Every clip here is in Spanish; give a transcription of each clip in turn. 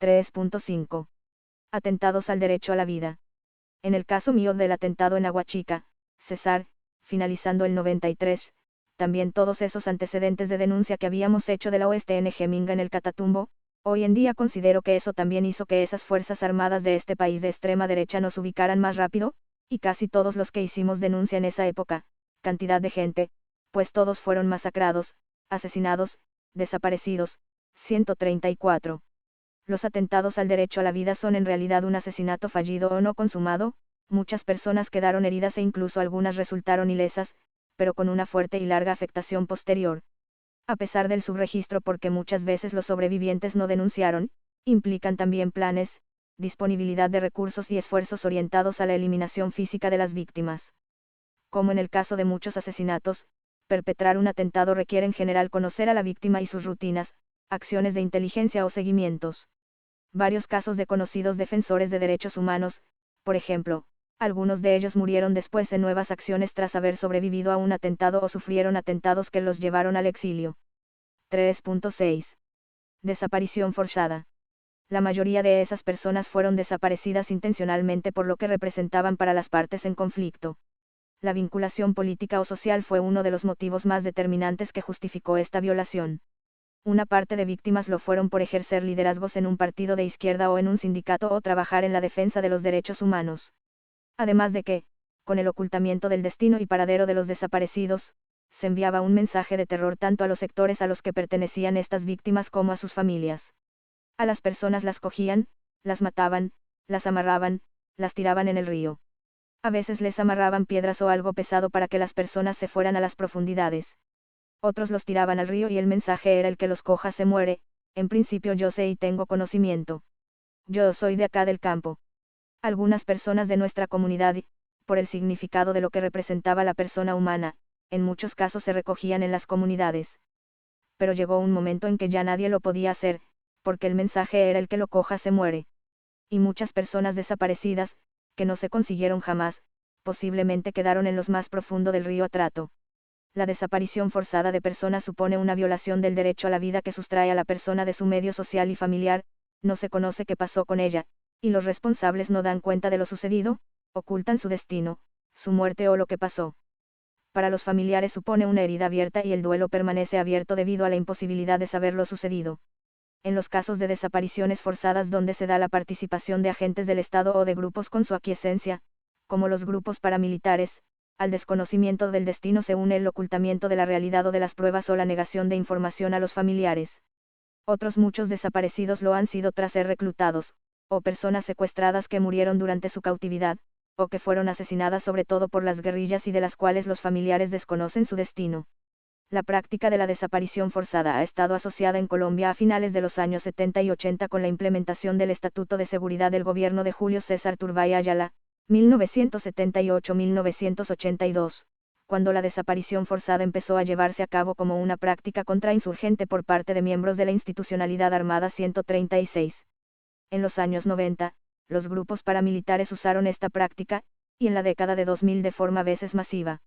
3.5. Atentados al derecho a la vida. En el caso mío del atentado en Aguachica, Cesar, finalizando el 93, también todos esos antecedentes de denuncia que habíamos hecho de la OSTN Minga en el Catatumbo, hoy en día considero que eso también hizo que esas fuerzas armadas de este país de extrema derecha nos ubicaran más rápido, y casi todos los que hicimos denuncia en esa época, cantidad de gente, pues todos fueron masacrados, asesinados, desaparecidos, 134. Los atentados al derecho a la vida son en realidad un asesinato fallido o no consumado, muchas personas quedaron heridas e incluso algunas resultaron ilesas, pero con una fuerte y larga afectación posterior. A pesar del subregistro porque muchas veces los sobrevivientes no denunciaron, implican también planes, disponibilidad de recursos y esfuerzos orientados a la eliminación física de las víctimas. Como en el caso de muchos asesinatos, perpetrar un atentado requiere en general conocer a la víctima y sus rutinas, acciones de inteligencia o seguimientos. Varios casos de conocidos defensores de derechos humanos, por ejemplo, algunos de ellos murieron después en nuevas acciones tras haber sobrevivido a un atentado o sufrieron atentados que los llevaron al exilio. 3.6. Desaparición forzada. La mayoría de esas personas fueron desaparecidas intencionalmente por lo que representaban para las partes en conflicto. La vinculación política o social fue uno de los motivos más determinantes que justificó esta violación. Una parte de víctimas lo fueron por ejercer liderazgos en un partido de izquierda o en un sindicato o trabajar en la defensa de los derechos humanos. Además de que, con el ocultamiento del destino y paradero de los desaparecidos, se enviaba un mensaje de terror tanto a los sectores a los que pertenecían estas víctimas como a sus familias. A las personas las cogían, las mataban, las amarraban, las tiraban en el río. A veces les amarraban piedras o algo pesado para que las personas se fueran a las profundidades. Otros los tiraban al río y el mensaje era el que los coja se muere, en principio yo sé y tengo conocimiento. Yo soy de acá del campo. Algunas personas de nuestra comunidad, por el significado de lo que representaba la persona humana, en muchos casos se recogían en las comunidades. Pero llegó un momento en que ya nadie lo podía hacer, porque el mensaje era el que lo coja se muere. Y muchas personas desaparecidas, que no se consiguieron jamás, posiblemente quedaron en lo más profundo del río Atrato. La desaparición forzada de personas supone una violación del derecho a la vida que sustrae a la persona de su medio social y familiar, no se conoce qué pasó con ella, y los responsables no dan cuenta de lo sucedido, ocultan su destino, su muerte o lo que pasó. Para los familiares supone una herida abierta y el duelo permanece abierto debido a la imposibilidad de saber lo sucedido. En los casos de desapariciones forzadas donde se da la participación de agentes del Estado o de grupos con su aquiescencia, como los grupos paramilitares, al desconocimiento del destino se une el ocultamiento de la realidad o de las pruebas o la negación de información a los familiares. Otros muchos desaparecidos lo han sido tras ser reclutados, o personas secuestradas que murieron durante su cautividad, o que fueron asesinadas sobre todo por las guerrillas y de las cuales los familiares desconocen su destino. La práctica de la desaparición forzada ha estado asociada en Colombia a finales de los años 70 y 80 con la implementación del Estatuto de Seguridad del gobierno de Julio César Turbay Ayala, 1978-1982, cuando la desaparición forzada empezó a llevarse a cabo como una práctica contrainsurgente por parte de miembros de la institucionalidad armada 136. En los años 90, los grupos paramilitares usaron esta práctica, y en la década de 2000 de forma a veces masiva.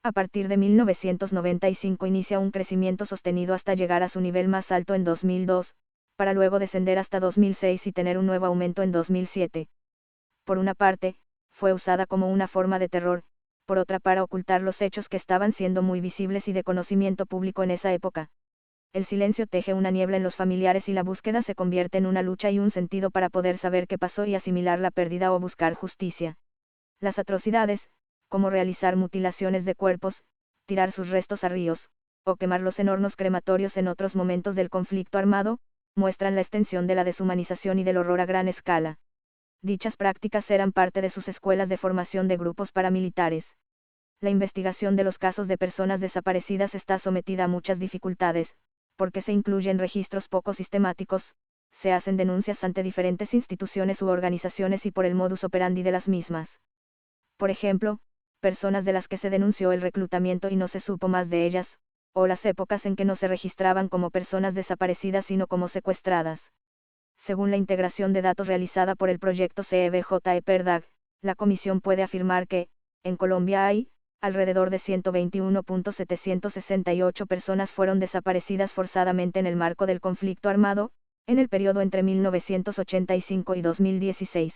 A partir de 1995 inicia un crecimiento sostenido hasta llegar a su nivel más alto en 2002, para luego descender hasta 2006 y tener un nuevo aumento en 2007. Por una parte, fue usada como una forma de terror, por otra para ocultar los hechos que estaban siendo muy visibles y de conocimiento público en esa época. El silencio teje una niebla en los familiares y la búsqueda se convierte en una lucha y un sentido para poder saber qué pasó y asimilar la pérdida o buscar justicia. Las atrocidades, como realizar mutilaciones de cuerpos, tirar sus restos a ríos, o quemarlos en hornos crematorios en otros momentos del conflicto armado, muestran la extensión de la deshumanización y del horror a gran escala. Dichas prácticas eran parte de sus escuelas de formación de grupos paramilitares. La investigación de los casos de personas desaparecidas está sometida a muchas dificultades, porque se incluyen registros poco sistemáticos, se hacen denuncias ante diferentes instituciones u organizaciones y por el modus operandi de las mismas. Por ejemplo, personas de las que se denunció el reclutamiento y no se supo más de ellas, o las épocas en que no se registraban como personas desaparecidas sino como secuestradas. Según la integración de datos realizada por el proyecto CEBJE-PERDAG, la Comisión puede afirmar que, en Colombia hay, alrededor de 121.768 personas fueron desaparecidas forzadamente en el marco del conflicto armado, En el periodo entre 1985 y 2016,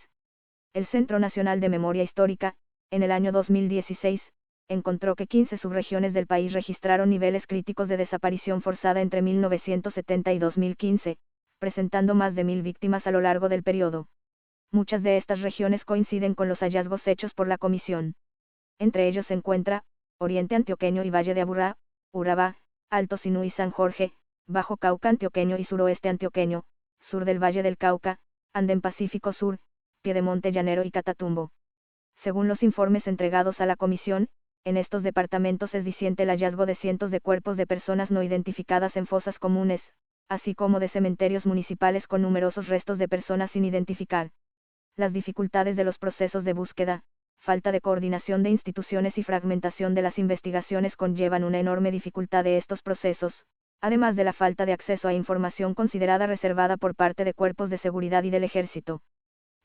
el Centro Nacional de Memoria Histórica, en el año 2016, encontró que 15 subregiones del país registraron niveles críticos de desaparición forzada entre 1970 y 2015, presentando más de 1.000 víctimas a lo largo del periodo. Muchas de estas regiones coinciden con los hallazgos hechos por la Comisión. Entre ellos se encuentra, Oriente Antioqueño y Valle de Aburrá, Urabá, Alto Sinú y San Jorge, Bajo Cauca Antioqueño y Suroeste Antioqueño, Sur del Valle del Cauca, Andén Pacífico Sur, Piedemonte Llanero y Catatumbo. Según los informes entregados a la Comisión, en estos departamentos es diciente el hallazgo de cientos de cuerpos de personas no identificadas en fosas comunes, así como de cementerios municipales con numerosos restos de personas sin identificar. Las dificultades de los procesos de búsqueda, falta de coordinación de instituciones y fragmentación de las investigaciones conllevan una enorme dificultad de estos procesos, además de la falta de acceso a información considerada reservada por parte de cuerpos de seguridad y del ejército.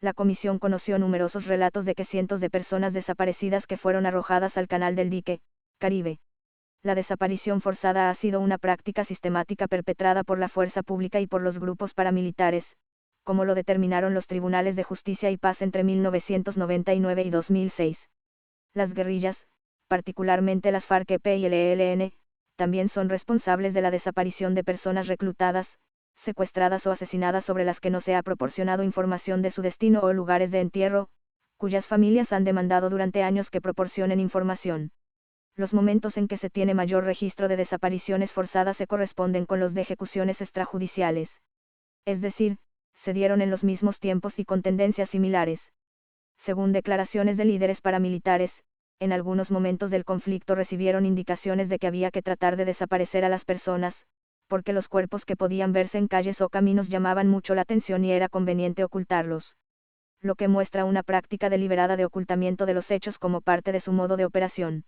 La comisión conoció numerosos relatos de que cientos de personas desaparecidas que fueron arrojadas al canal del dique, Caribe. La desaparición forzada ha sido una práctica sistemática perpetrada por la fuerza pública y por los grupos paramilitares, como lo determinaron los tribunales de justicia y paz entre 1999 y 2006. Las guerrillas, particularmente las FARC-EP y el ELN, también son responsables de la desaparición de personas reclutadas, secuestradas o asesinadas sobre las que no se ha proporcionado información de su destino o lugares de entierro, cuyas familias han demandado durante años que proporcionen información. Los momentos en que se tiene mayor registro de desapariciones forzadas se corresponden con los de ejecuciones extrajudiciales. Es decir, se dieron en los mismos tiempos y con tendencias similares. Según declaraciones de líderes paramilitares, en algunos momentos del conflicto recibieron indicaciones de que había que tratar de desaparecer a las personas, porque los cuerpos que podían verse en calles o caminos llamaban mucho la atención y era conveniente ocultarlos. Lo que muestra una práctica deliberada de ocultamiento de los hechos como parte de su modo de operación.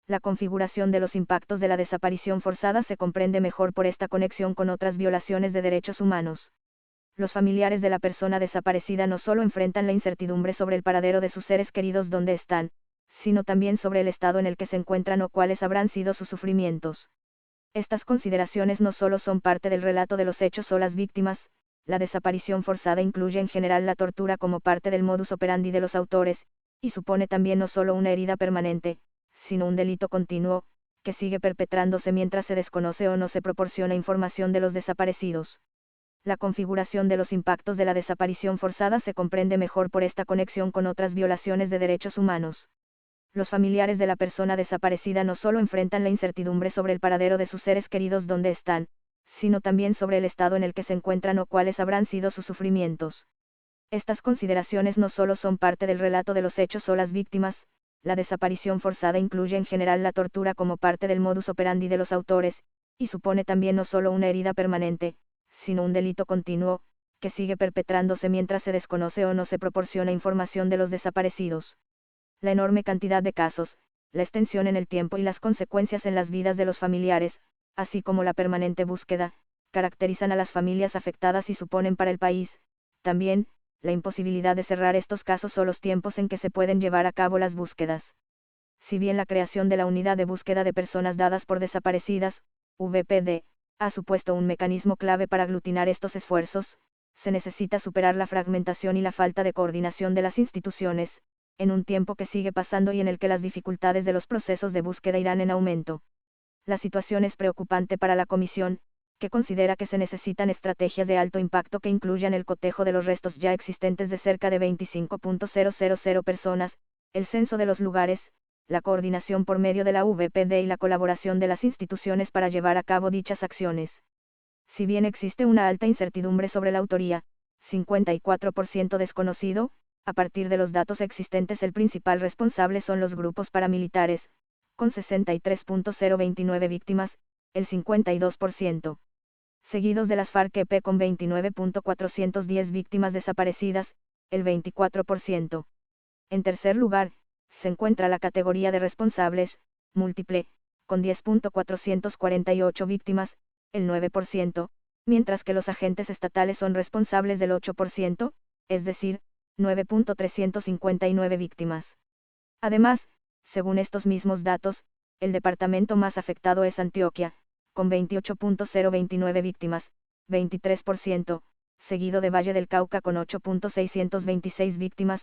La configuración de los impactos de la desaparición forzada se comprende mejor por esta conexión con otras violaciones de derechos humanos. Los familiares de la persona desaparecida no solo enfrentan la incertidumbre sobre el paradero de sus seres queridos donde están, sino también sobre el estado en el que se encuentran o cuáles habrán sido sus sufrimientos. Estas consideraciones no solo son parte del relato de los hechos o las víctimas, la desaparición forzada incluye en general la tortura como parte del modus operandi de los autores, y supone también no solo una herida permanente, sino un delito continuo, que sigue perpetrándose mientras se desconoce o no se proporciona información de los desaparecidos. La configuración de los impactos de la desaparición forzada se comprende mejor por esta conexión con otras violaciones de derechos humanos. Los familiares de la persona desaparecida no solo enfrentan la incertidumbre sobre el paradero de sus seres queridos donde están, sino también sobre el estado en el que se encuentran o cuáles habrán sido sus sufrimientos. Estas consideraciones no solo son parte del relato de los hechos o las víctimas, la desaparición forzada incluye en general la tortura como parte del modus operandi de los autores, y supone también no solo una herida permanente, sino un delito continuo, que sigue perpetrándose mientras se desconoce o no se proporciona información de los desaparecidos. La enorme cantidad de casos, la extensión en el tiempo y las consecuencias en las vidas de los familiares, así como la permanente búsqueda, caracterizan a las familias afectadas y suponen para el país, también, la imposibilidad de cerrar estos casos o los tiempos en que se pueden llevar a cabo las búsquedas. Si bien la creación de la Unidad de Búsqueda de Personas Dadas por Desaparecidas, VPD, ha supuesto un mecanismo clave para aglutinar estos esfuerzos, se necesita superar la fragmentación y la falta de coordinación de las instituciones, en un tiempo que sigue pasando y en el que las dificultades de los procesos de búsqueda irán en aumento. La situación es preocupante para la Comisión, que considera que se necesitan estrategias de alto impacto que incluyan el cotejo de los restos ya existentes de cerca de 25.000 personas, el censo de los lugares, la coordinación por medio de la VPD y la colaboración de las instituciones para llevar a cabo dichas acciones. Si bien existe una alta incertidumbre sobre la autoría, 54% desconocido, a partir de los datos existentes el principal responsable son los grupos paramilitares, con 63.029 víctimas, el 52%. Seguidos de las FARC-EP con 29.410 víctimas desaparecidas, el 24%. En tercer lugar, se encuentra la categoría de responsables, múltiple, con 10.448 víctimas, el 9%, mientras que los agentes estatales son responsables del 8%, es decir, 9.359 víctimas. Además, según estos mismos datos, el departamento más afectado es Antioquia, con 28.029 víctimas, 23%, seguido de Valle del Cauca con 8.626 víctimas,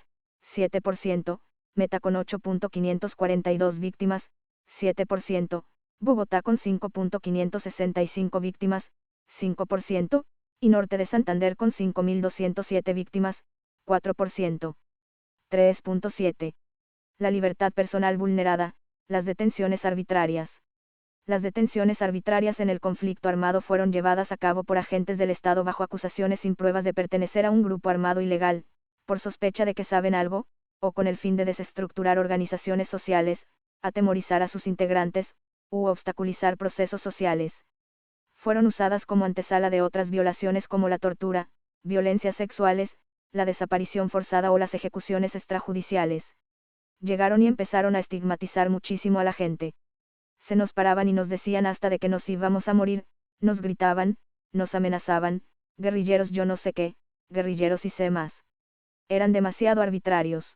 7%, Meta con 8.542 víctimas, 7%, Bogotá con 5.565 víctimas, 5%, y Norte de Santander con 5.207 víctimas, 4%. 3.7. La libertad personal vulnerada, las detenciones arbitrarias. Las detenciones arbitrarias en el conflicto armado fueron llevadas a cabo por agentes del Estado bajo acusaciones sin pruebas de pertenecer a un grupo armado ilegal, por sospecha de que saben algo, o con el fin de desestructurar organizaciones sociales, atemorizar a sus integrantes, u obstaculizar procesos sociales. Fueron usadas como antesala de otras violaciones como la tortura, violencias sexuales, la desaparición forzada o las ejecuciones extrajudiciales. Llegaron y empezaron a estigmatizar muchísimo a la gente. Se nos paraban y nos decían hasta de que nos íbamos a morir, nos gritaban, nos amenazaban, guerrilleros yo no sé qué, guerrilleros y sé más. Eran demasiado arbitrarios.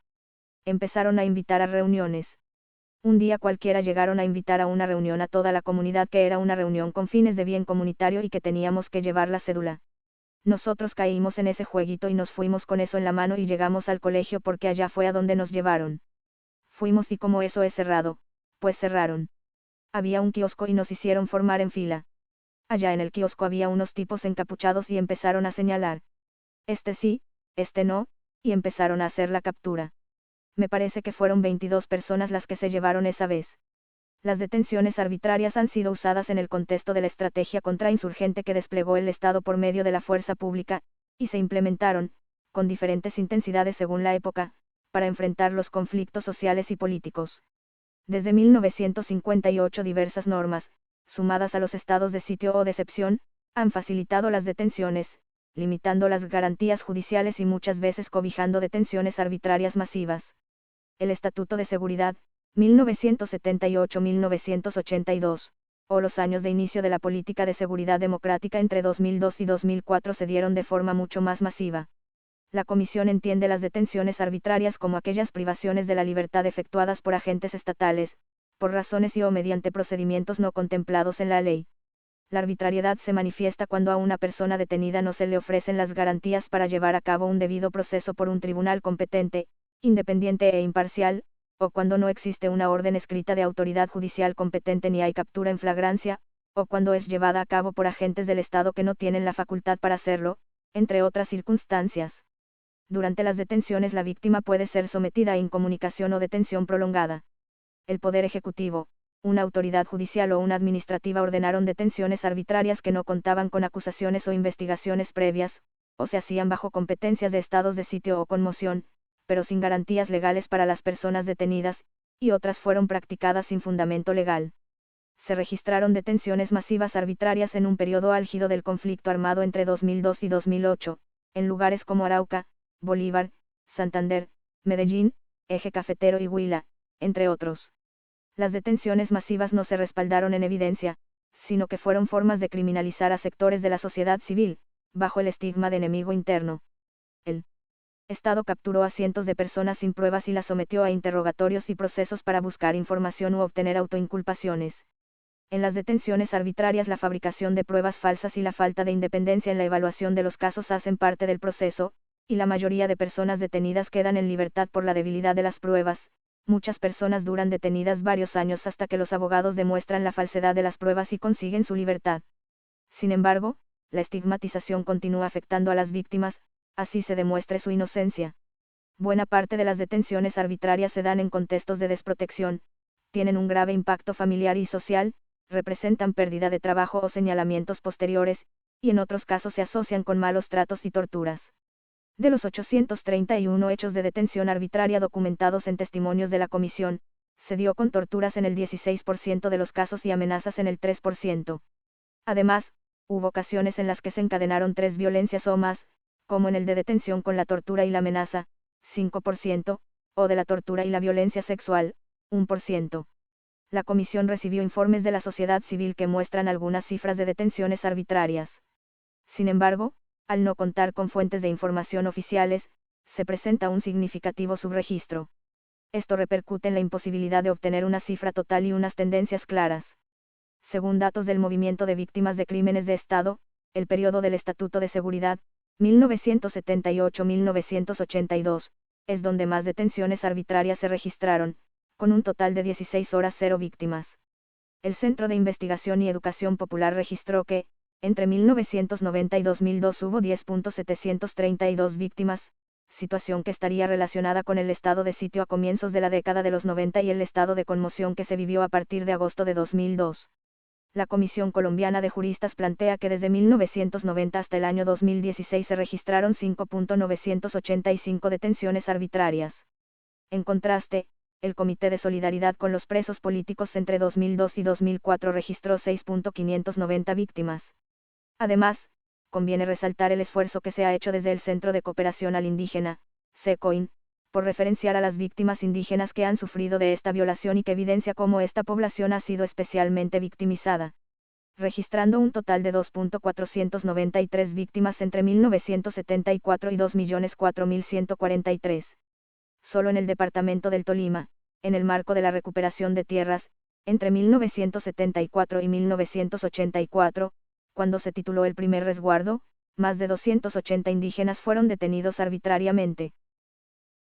Empezaron a invitar a reuniones. Un día cualquiera llegaron a invitar a una reunión a toda la comunidad que era una reunión con fines de bien comunitario y que teníamos que llevar la cédula. Nosotros caímos en ese jueguito y nos fuimos con eso en la mano y llegamos al colegio porque allá fue a donde nos llevaron. Fuimos y como eso es cerrado, pues cerraron. Había un kiosco y nos hicieron formar en fila. Allá en el kiosco había unos tipos encapuchados y empezaron a señalar. Este sí, este no, y empezaron a hacer la captura. Me parece que fueron 22 personas las que se llevaron esa vez. Las detenciones arbitrarias han sido usadas en el contexto de la estrategia contrainsurgente que desplegó el Estado por medio de la fuerza pública, y se implementaron, con diferentes intensidades según la época, para enfrentar los conflictos sociales y políticos. Desde 1958 diversas normas, sumadas a los estados de sitio o de excepción, han facilitado las detenciones, limitando las garantías judiciales y muchas veces cobijando detenciones arbitrarias masivas. El Estatuto de Seguridad, 1978-1982, o los años de inicio de la política de seguridad democrática entre 2002 y 2004 se dieron de forma mucho más masiva. La Comisión entiende las detenciones arbitrarias como aquellas privaciones de la libertad efectuadas por agentes estatales, por razones y o mediante procedimientos no contemplados en la ley. La arbitrariedad se manifiesta cuando a una persona detenida no se le ofrecen las garantías para llevar a cabo un debido proceso por un tribunal competente, independiente e imparcial, o cuando no existe una orden escrita de autoridad judicial competente ni hay captura en flagrancia, o cuando es llevada a cabo por agentes del Estado que no tienen la facultad para hacerlo, entre otras circunstancias. Durante las detenciones la víctima puede ser sometida a incomunicación o detención prolongada. El Poder Ejecutivo, una autoridad judicial o una administrativa ordenaron detenciones arbitrarias que no contaban con acusaciones o investigaciones previas, o se hacían bajo competencias de estados de sitio o conmoción, pero sin garantías legales para las personas detenidas, y otras fueron practicadas sin fundamento legal. Se registraron detenciones masivas arbitrarias en un periodo álgido del conflicto armado entre 2002 y 2008, en lugares como Arauca, Bolívar, Santander, Medellín, Eje Cafetero y Huila, entre otros. Las detenciones masivas no se respaldaron en evidencia, sino que fueron formas de criminalizar a sectores de la sociedad civil, bajo el estigma de enemigo interno. El Estado capturó a cientos de personas sin pruebas y las sometió a interrogatorios y procesos para buscar información u obtener autoinculpaciones. En las detenciones arbitrarias la fabricación de pruebas falsas y la falta de independencia en la evaluación de los casos hacen parte del proceso, y la mayoría de personas detenidas quedan en libertad por la debilidad de las pruebas. Muchas personas duran detenidas varios años hasta que los abogados demuestran la falsedad de las pruebas y consiguen su libertad. Sin embargo, la estigmatización continúa afectando a las víctimas, así se demuestre su inocencia. Buena parte de las detenciones arbitrarias se dan en contextos de desprotección, tienen un grave impacto familiar y social, representan pérdida de trabajo o señalamientos posteriores, y en otros casos se asocian con malos tratos y torturas. De los 831 hechos de detención arbitraria documentados en testimonios de la Comisión, se dio con torturas en el 16% de los casos y amenazas en el 3%. Además, hubo ocasiones en las que se encadenaron 3 violencias o más, como en el de detención con la tortura y la amenaza, 5%, o de la tortura y la violencia sexual, 1%. La Comisión recibió informes de la sociedad civil que muestran algunas cifras de detenciones arbitrarias. Sin embargo, al no contar con fuentes de información oficiales, se presenta un significativo subregistro. Esto repercute en la imposibilidad de obtener una cifra total y unas tendencias claras. Según datos del Movimiento de Víctimas de Crímenes de Estado, el periodo del Estatuto de Seguridad, 1978-1982, es donde más detenciones arbitrarias se registraron, con un total de 16 horas 0 víctimas. El Centro de Investigación y Educación Popular registró que, entre 1990 y 2002 hubo 10.732 víctimas, situación que estaría relacionada con el estado de sitio a comienzos de la década de los 90 y el estado de conmoción que se vivió a partir de agosto de 2002. La Comisión Colombiana de Juristas plantea que desde 1990 hasta el año 2016 se registraron 5.985 detenciones arbitrarias. En contraste, el Comité de Solidaridad con los Presos Políticos entre 2002 y 2004 registró 6.590 víctimas. Además, conviene resaltar el esfuerzo que se ha hecho desde el Centro de Cooperación al Indígena, CECOIN, por referenciar a las víctimas indígenas que han sufrido de esta violación y que evidencia cómo esta población ha sido especialmente victimizada, registrando un total de 2.493 víctimas entre 1974 y 2.004.143. Solo en el departamento del Tolima, en el marco de la recuperación de tierras, entre 1974 y 1984, cuando se tituló el primer resguardo, más de 280 indígenas fueron detenidos arbitrariamente.